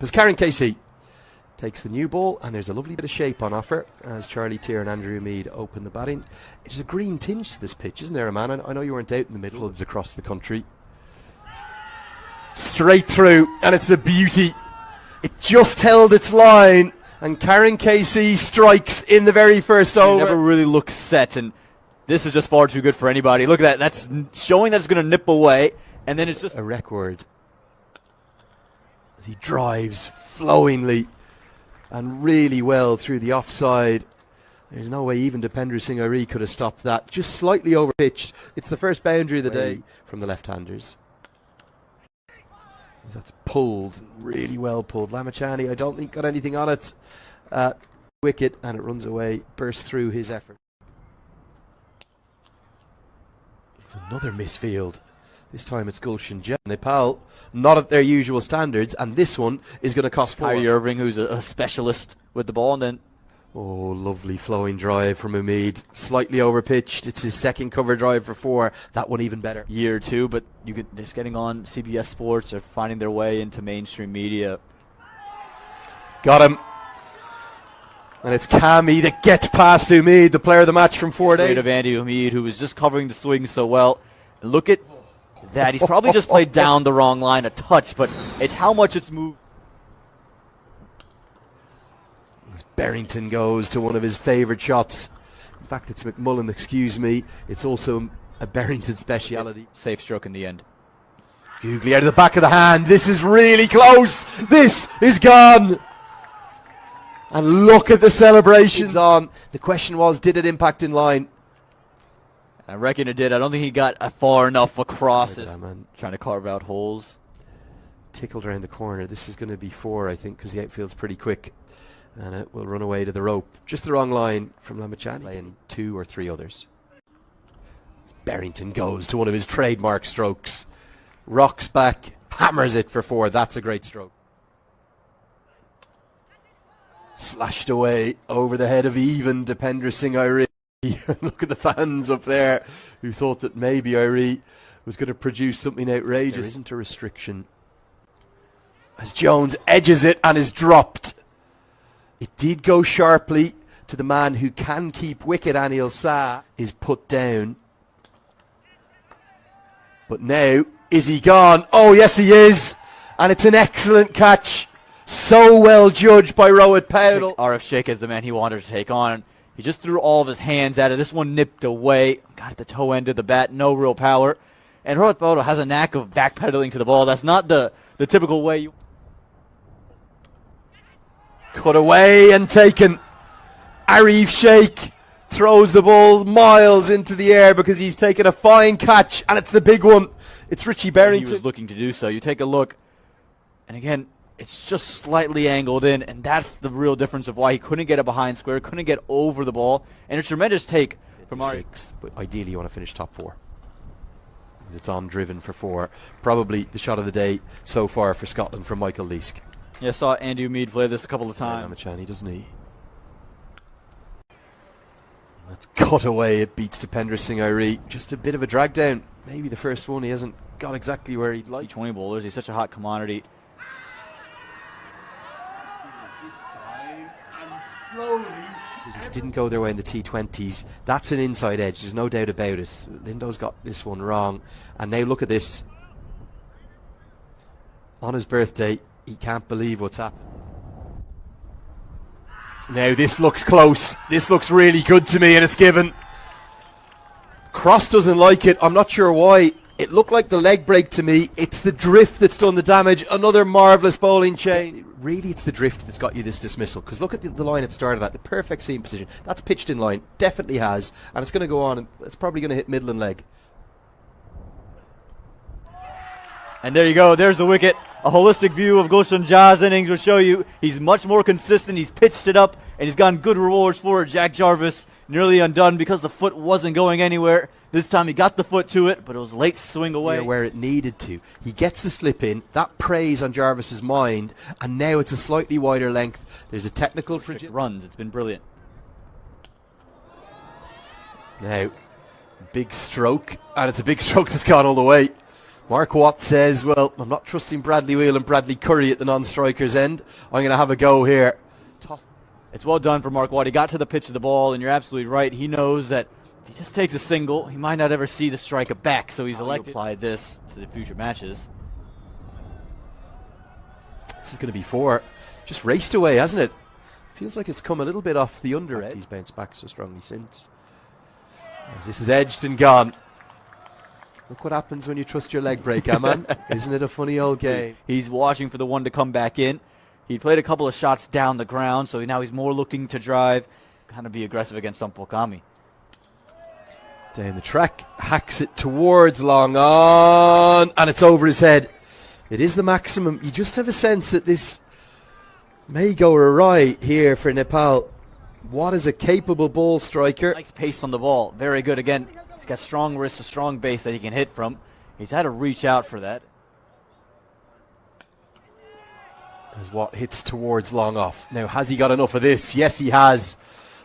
up as Karen Casey takes the new ball, and there's a lovely bit of shape on offer as Charlie Tier and Andrew Mead open the batting. There's a green tinge to this pitch, isn't there, a man? I know you weren't out in the middle. Floods across the country. Straight through, and it's a beauty. It just held its line, and Karen Casey strikes in the very first over. It never really looks set, and this is just far too good for anybody. Look at that. That's showing that it's going to nip away, and then it's just a record as he drives flowingly and really well through the offside. There's no way even Dipendra Singh Airi could have stopped that. Just slightly overpitched. It's the first boundary of the day from the left-handers. That's pulled, really well pulled. Lamachani, I don't think got anything on it. Wicket, and it runs away, bursts through his effort. It's another misfield. This time it's Gulshan Jan. Nepal, not at their usual standards, and this one is going to cost 4. Harry Irving, who's a specialist with the ball, and then oh, lovely flowing drive from Umeed. Slightly overpitched. It's his second cover drive for 4. That one even better. Year 2, but you could just getting on CBS Sports or finding their way into mainstream media. Got him. And it's Kami that gets past Umeed, the player of the match from 4 days. Of Andy Umeed, who was just covering the swing so well. And look at that. He's probably just played down the wrong line a touch, but it's how much it's moved. Barrington goes to one of his favourite shots. In fact, it's McMullen, excuse me. It's also a Barrington speciality. Safe stroke in the end. Googly out of the back of the hand. This is really close. This is gone. And look at the celebrations on. The question was, did it impact in line? I reckon it did. I don't think he got far enough across. Trying to carve out holes. Tickled around the corner. This is going to be 4, I think, because the outfield's pretty quick. And it will run away to the rope. Just the wrong line from Lamachani and 2 or 3 others. Barrington goes to one of his trademark strokes. Rocks back, hammers it for 4. That's a great stroke. Slashed away over the head of even Dipendra Singh Airi. Look at the fans up there who thought that maybe Airi was going to produce something outrageous. There isn't a restriction. As Jones edges it and is dropped. It did go sharply to the man who can keep wicket. Anil Shah is put down. But now, is he gone? Oh, yes, he is. And it's an excellent catch. So well judged by Rohit Paudel. RF Sheikh is the man he wanted to take on. He just threw all of his hands at it. This one nipped away. Got at the toe end of the bat. No real power. And Rohit Paudel has a knack of backpedaling to the ball. That's not the typical way you... Cut away and taken. Arif Sheikh throws the ball miles into the air because he's taken a fine catch, and it's the big one. It's Richie Barrington. He was looking to do so. You take a look, and again, it's just slightly angled in, and that's the real difference of why he couldn't get it behind square, couldn't get over the ball, and a tremendous take from Ari. 6, but ideally you want to finish top 4. It's on driven for 4. Probably the shot of the day so far for Scotland from Michael Leask. Yeah, I saw Andy Umeed play this a couple of times. Lamachani, doesn't he? That's cut away. It beats Dipendra Singh Airi. Just a bit of a drag down. Maybe the first one. He hasn't got exactly where he'd like. T20 bowlers. He's such a hot commodity. This time, and slowly. It didn't go their way in the T20s. That's an inside edge. There's no doubt about it. Lindo's got this one wrong. And now look at this. On his birthday, he can't believe what's happened. Now this looks close. This looks really good to me, and it's given. Cross doesn't like it. I'm not sure why. It looked like the leg break to me. It's the drift that's done the damage. Another marvellous bowling chain. Really, it's the drift that's got you this dismissal. Because look at the line it started at. The perfect seam position. That's pitched in line. Definitely has. And it's going to go on, and it's probably going to hit middle and leg. And there you go. There's the wicket. A holistic view of Gulshan Jha's innings will show you he's much more consistent. He's pitched it up, and he's gotten good rewards for it. Jack Jarvis nearly undone because the foot wasn't going anywhere. This time he got the foot to it, but it was late swing away. Where it needed to. He gets the slip in. That preys on Jarvis's mind, and now it's a slightly wider length. There's a technical runs. It's been brilliant. Now, big stroke, and it's a big stroke that's gone all the way. Mark Watt says, well, I'm not trusting Bradley Wheel and Bradley Curry at the non-strikers end. I'm going to have a go here. It's well done for Mark Watt. He got to the pitch of the ball, and you're absolutely right. He knows that if he just takes a single, he might not ever see the striker back, so he's elected to apply this to the future matches. This is going to be 4. Just raced away, hasn't it? Feels like it's come a little bit off the under edge. He's bounced back so strongly since. As this is edged and gone. Look what happens when you trust your leg break, man. Isn't it a funny old game? He's watching for the one to come back in. He played a couple of shots down the ground, so now he's more looking to drive, kind of be aggressive against Sampokami. Down the track, hacks it towards long on, and it's over his head. It is the maximum. You just have a sense that this may go awry here for Nepal. What is a capable ball striker? Likes pace on the ball. Very good. Again, he's got strong wrists, a strong base that he can hit from. He's had to reach out for that. As Watt hits towards long off. Now, has he got enough of this? Yes, he has.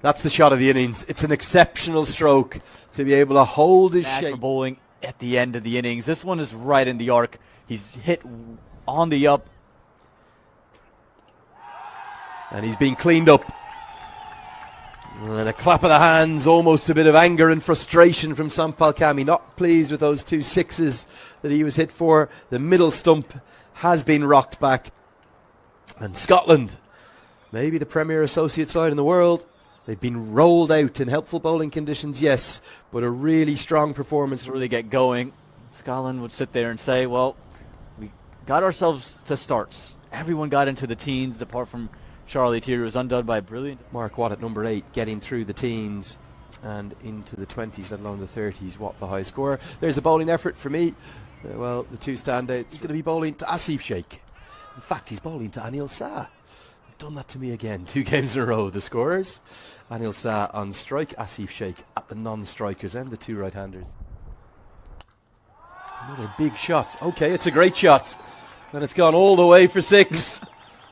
That's the shot of the innings. It's an exceptional stroke to be able to hold his shape. For bowling at the end of the innings. This one is right in the arc. He's hit on the up. And he's been cleaned up. And a clap of the hands, almost a bit of anger and frustration from Sampokami. Not pleased with those 2 sixes that he was hit for. The middle stump has been rocked back. And Scotland, maybe the premier associate side in the world. They've been rolled out in helpful bowling conditions, yes, but a really strong performance to really get going. Scotland would sit there and say, well, we got ourselves to starts. Everyone got into the teens apart from Charlie Tier, who was undone by a brilliant Mark Watt at number 8, getting through the teens and into the 20s, let alone the 30s. Watt the high scorer. There's a bowling effort for me. Well, the 2 standouts. He's going to be bowling to Asif Sheikh. In fact, he's bowling to Anil Shah. They've done that to me again. 2 games in a row. The scorers: Anil Shah on strike, Asif Sheikh at the non-strikers, and the 2 right-handers. Another big shot. Okay, it's a great shot. And it's gone all the way for 6.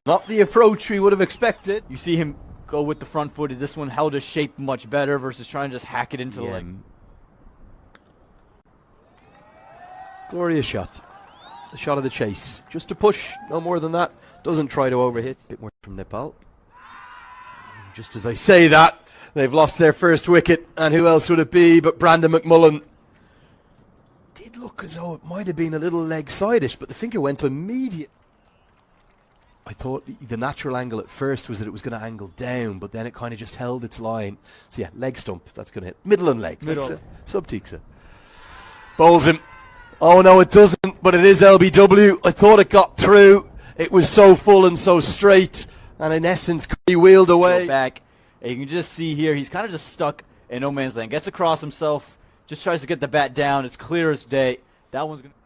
Not the approach we would have expected. You see him go with the front footed. This one held his shape much better versus trying to just hack it into the leg. Glorious shot. The shot of the chase. Just a push, no more than that. Doesn't try to overhit. A bit more from Nepal. Just as I say that, they've lost their first wicket. And who else would it be but Brandon McMullen? Did look as though it might have been a little leg side-ish, but the finger went immediate. I thought the natural angle at first was that it was going to angle down, but then it kind of just held its line. So yeah, leg stump, that's going to hit. Middle and leg. Middle. Sub-Tiksa. Bowls him. Oh no, it doesn't, but it is LBW. I thought it got through. It was so full and so straight, and in essence, he wheeled away. Back. And you can just see here, he's kind of just stuck in no man's land. Gets across himself, just tries to get the bat down. It's clear as day. That one's going to...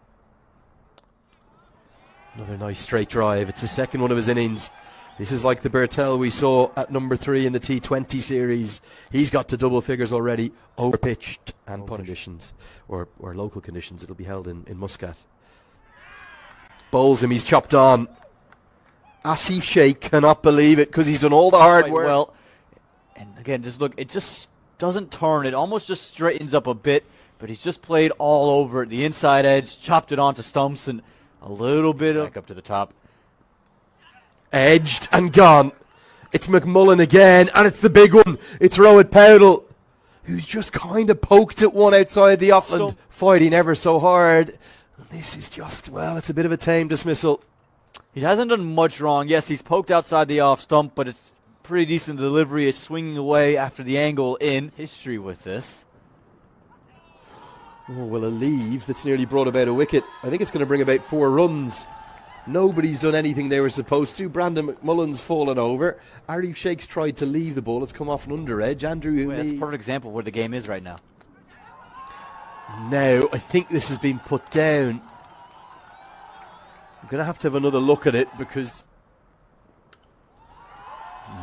Another nice straight drive. It's the second one of his innings. This is like the Bertel we saw at number 3 in the T20 series. He's got to double figures already, overpitched and conditions, or local conditions. It'll be held in Muscat. Bowls him, he's chopped on. Asif Sheikh cannot believe it because he's done all the hard work. Well, and again, just look, it just doesn't turn. It almost just straightens up a bit, but he's just played all over it. The inside edge, chopped it onto stumps, and a little bit of back up to the top. Edged and gone. It's McMullen again, and it's the big one. It's Rohit Powdell, who's just kind of poked at one outside the off stump, fighting ever so hard. And this is just, well, it's a bit of a tame dismissal. He hasn't done much wrong. Yes, he's poked outside the off stump, but it's pretty decent delivery. It's swinging away after the angle in. History with this. Oh, well, a leave that's nearly brought about a wicket. I think it's going to bring about 4 runs. Nobody's done anything they were supposed to. Brandon McMullen's fallen over. Arif Sheikh's tried to leave the ball. It's come off an under edge. Andrew, that's a perfect example of where the game is right now. Now, I think this has been put down. I'm going to have another look at it because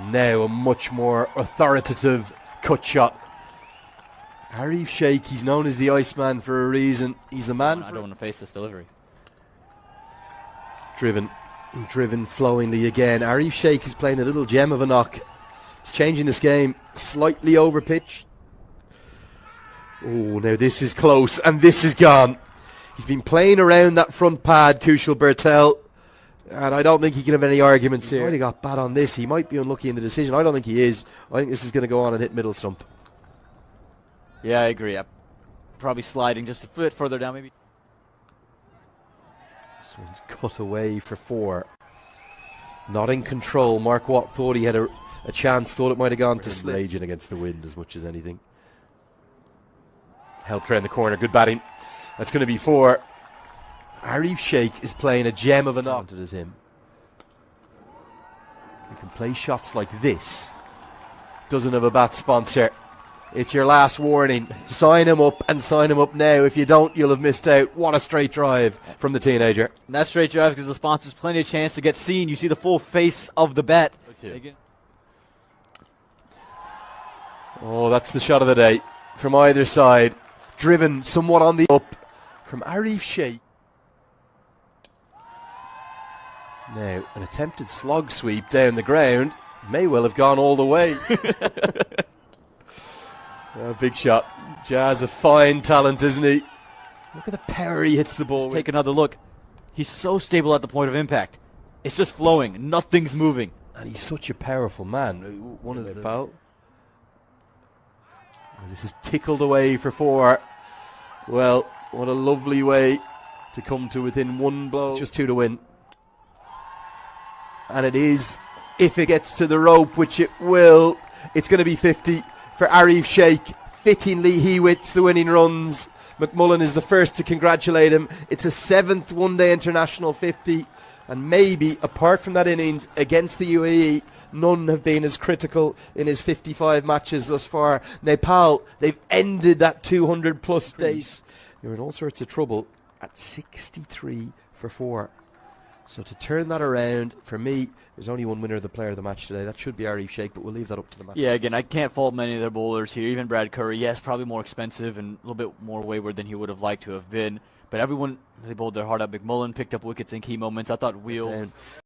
now a much more authoritative cut shot. Arif Sheikh, he's known as the Iceman for a reason. He's the man. I don't want to face this delivery. Driven flowingly again. Arif Sheikh is playing a little gem of a knock. It's changing this game. Slightly over pitch. Oh, now this is close and this is gone. He's been playing around that front pad, Kushal Bertel, and I don't think he can have any arguments here. He might have got bad on this. He might be unlucky in the decision. I don't think he is. I think this is going to go on and hit middle stump. Yeah, I agree. Probably sliding just a bit further down, maybe. This one's cut away for 4. Not in control. Mark Watt thought he had a chance, thought it might have gone to raging against the wind as much as anything. Helped around the corner. Good batting. That's going to be 4. Arif Sheikh is playing a gem of a knock as him. He can play shots like this. Doesn't have a bat sponsor. It's your last warning. Sign him up and sign him up now. If you don't, you'll have missed out. What a straight drive from the teenager. And that straight drive gives the sponsors plenty of chance to get seen. You see the full face of the bat. Oh, that's the shot of the day from either side. Driven somewhat on the up from Arif Sheikh. Now, an attempted slog sweep down the ground may well have gone all the way. Big shot. Jazz, a fine talent, isn't he? Look at the power he hits the ball with. Take another look. He's so stable at the point of impact. It's just flowing. Nothing's moving. And he's such a powerful man. One of the Nepal. This is tickled away for 4. Well, what a lovely way to come to within 1 blow. It's just 2 to win. And it is, if it gets to the rope, which it will, it's going to be 50 for Arif Sheikh. Fittingly, he hits the winning runs. McMullen is the first to congratulate him. It's a 7th one-day international 50. And maybe, apart from that innings against the UAE, none have been as critical in his 55 matches thus far. Nepal, they've ended that 200-plus days. You're in all sorts of trouble at 63 for 4. So to turn that around, for me, there's only one winner of the player of the match today. That should be Arif Sheikh, but we'll leave that up to the match. Yeah, again, I can't fault many of their bowlers here. Even Brad Curry, yes, probably more expensive and a little bit more wayward than he would have liked to have been. But everyone, they bowled their heart out. McMullen picked up wickets in key moments. I thought Wheel